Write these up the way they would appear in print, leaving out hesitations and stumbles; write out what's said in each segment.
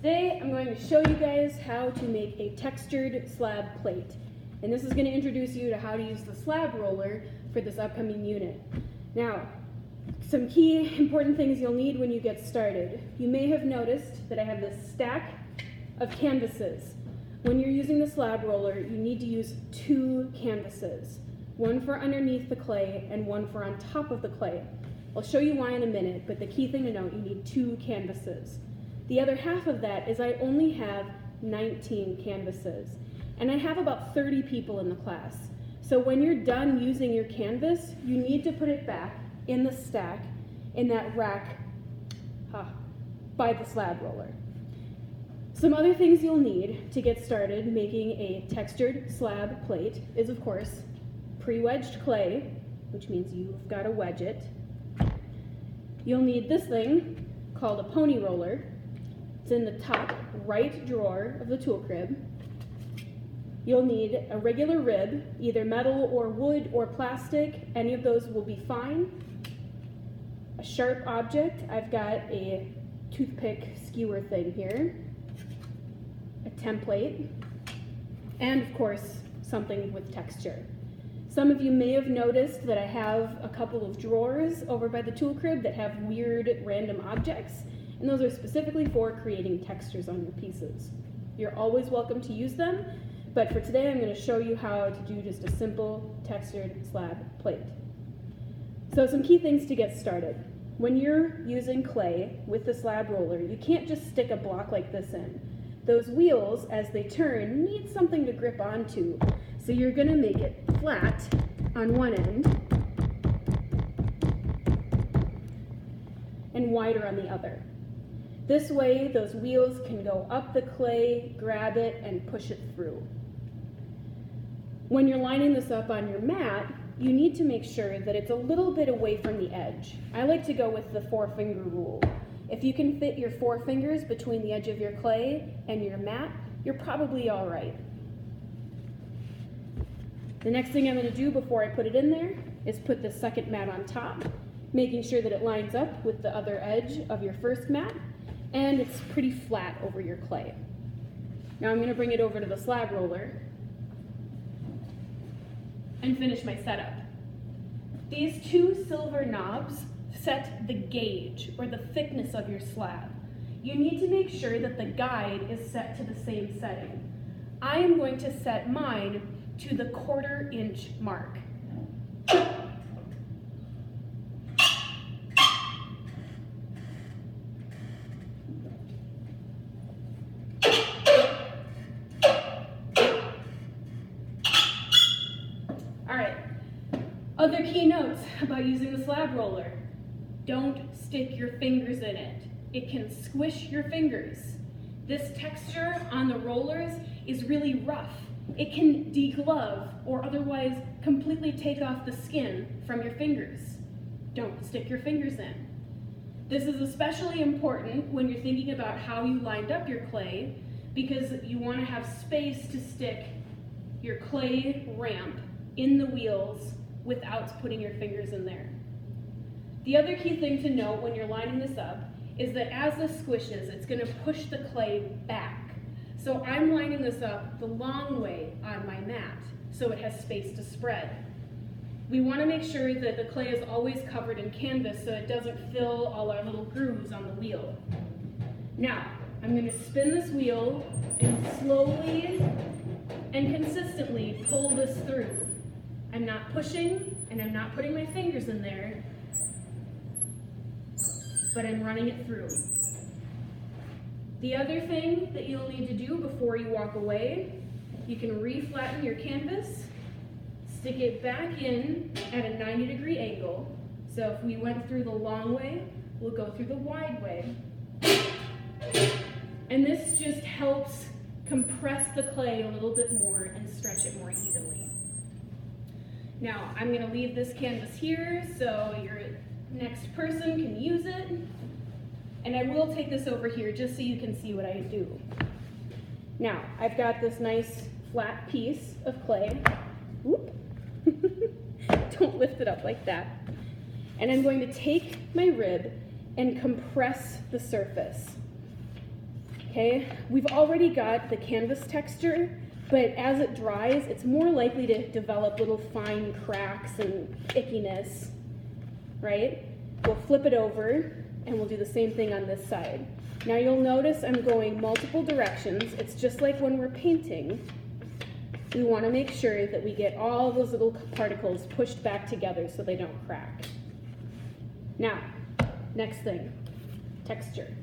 Today I'm going to show you guys how to make a textured slab plate. And this is going to introduce you to how to use the slab roller for this upcoming unit. Now, some key important things you'll need when you get started. You may have noticed that I have this stack of canvases. When you're using the slab roller, you need to use 2 canvases. One for underneath the clay and one for on top of the clay. I'll show you why in a minute, but the key thing to note, you need 2 canvases. The other half of that is I only have 19 canvases, and I have about 30 people in the class. So when you're done using your canvas, you need to put it back in the stack, in that rack by the slab roller. Some other things you'll need to get started making a textured slab plate is, of course, pre-wedged clay, which means you've got to wedge it. You'll need this thing called a pony roller. It's in the top right drawer of the tool crib. You'll need a regular rib, either metal or wood or plastic. Any of those will be fine. A sharp object. I've got a toothpick skewer thing here. A template. And of course, something with texture. Some of you may have noticed that I have a couple of drawers over by the tool crib that have weird random objects, and those are specifically for creating textures on your pieces. You're always welcome to use them, but for today I'm going to show you how to do just a simple textured slab plate. So some key things to get started. When you're using clay with the slab roller, you can't just stick a block like this in. Those wheels, as they turn, need something to grip onto. So you're going to make it flat on one end and wider on the other. This way, those wheels can go up the clay, grab it, and push it through. When you're lining this up on your mat, you need to make sure that it's a little bit away from the edge. I like to go with the 4-finger rule. If you can fit your 4 fingers between the edge of your clay and your mat, you're probably all right. The next thing I'm going to do before I put it in there is put the second mat on top, making sure that it lines up with the other edge of your first mat, and it's pretty flat over your clay. Now I'm going to bring it over to the slab roller and finish my setup. These 2 silver knobs set the gauge, or the thickness of your slab. You need to make sure that the guide is set to the same setting. I am going to set mine to the 1/4 inch mark. Alright, other key notes about using the slab roller. Don't stick your fingers in it. It can squish your fingers. This texture on the rollers is really rough. It can deglove or otherwise completely take off the skin from your fingers. Don't stick your fingers in. This is especially important when you're thinking about how you lined up your clay, because you want to have space to stick your clay ramp in the wheels without putting your fingers in there. The other key thing to note when you're lining this up is that as this squishes, it's going to push the clay back. So I'm lining this up the long way on my mat, so it has space to spread. We want to make sure that the clay is always covered in canvas so it doesn't fill all our little grooves on the wheel. Now, I'm going to spin this wheel and slowly and consistently pull this through. I'm not pushing and I'm not putting my fingers in there, but I'm running it through. The other thing that you'll need to do before you walk away, you can re-flatten your canvas, stick it back in at a 90-degree angle. So if we went through the long way, we'll go through the wide way. And this just helps compress the clay a little bit more and stretch it more evenly. Now, I'm going to leave this canvas here so your next person can use it. And I will take this over here just so you can see what I do. Now, I've got this nice flat piece of clay. Whoop. Don't lift it up like that. And I'm going to take my rib and compress the surface. Okay, we've already got the canvas texture, but as it dries, it's more likely to develop little fine cracks and ickiness, right? We'll flip it over and we'll do the same thing on this side. Now you'll notice I'm going multiple directions. It's just like when we're painting. We want to make sure that we get all those little particles pushed back together so they don't crack. Now, next thing, texture.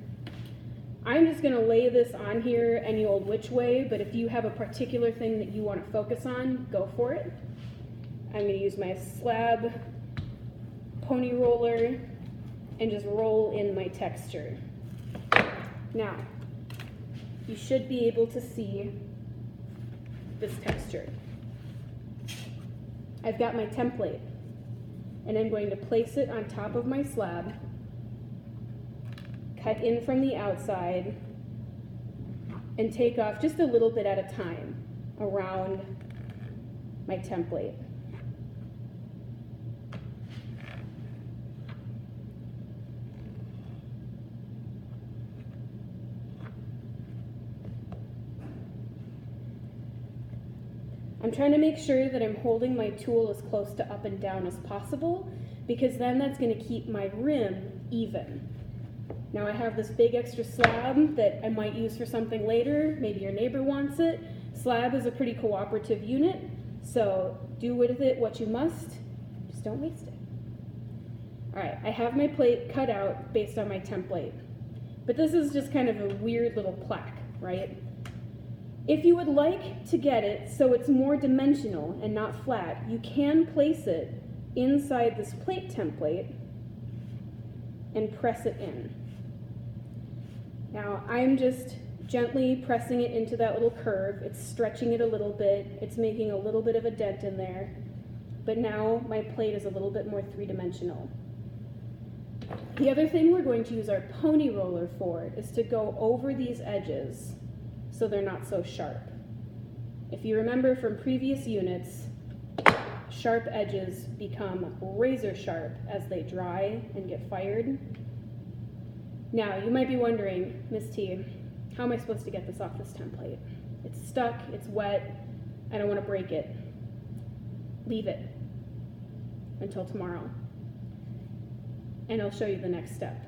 I'm just going to lay this on here any old which way, but if you have a particular thing that you want to focus on, go for it. I'm going to use my slab pony roller and just roll in my texture. Now, you should be able to see this texture. I've got my template, and I'm going to place it on top of my slab, cut in from the outside, and take off just a little bit at a time around my template. I'm trying to make sure that I'm holding my tool as close to up and down as possible, because then that's going to keep my rim even. Now I have this big extra slab that I might use for something later. Maybe your neighbor wants it. Slab is a pretty cooperative unit, so do with it what you must, just don't waste it. All right, I have my plate cut out based on my template, but this is just kind of a weird little plaque, right? If you would like to get it so it's more dimensional and not flat, you can place it inside this plate template and press it in. Now I'm just gently pressing it into that little curve. It's stretching it a little bit. It's making a little bit of a dent in there. But now my plate is a little bit more three-dimensional. The other thing we're going to use our pony roller for is to go over these edges so they're not so sharp. If you remember from previous units, sharp edges become razor sharp as they dry and get fired. Now, you might be wondering, Miss T, how am I supposed to get this off this template? It's stuck, it's wet, I don't want to break it. Leave it until tomorrow, and I'll show you the next step.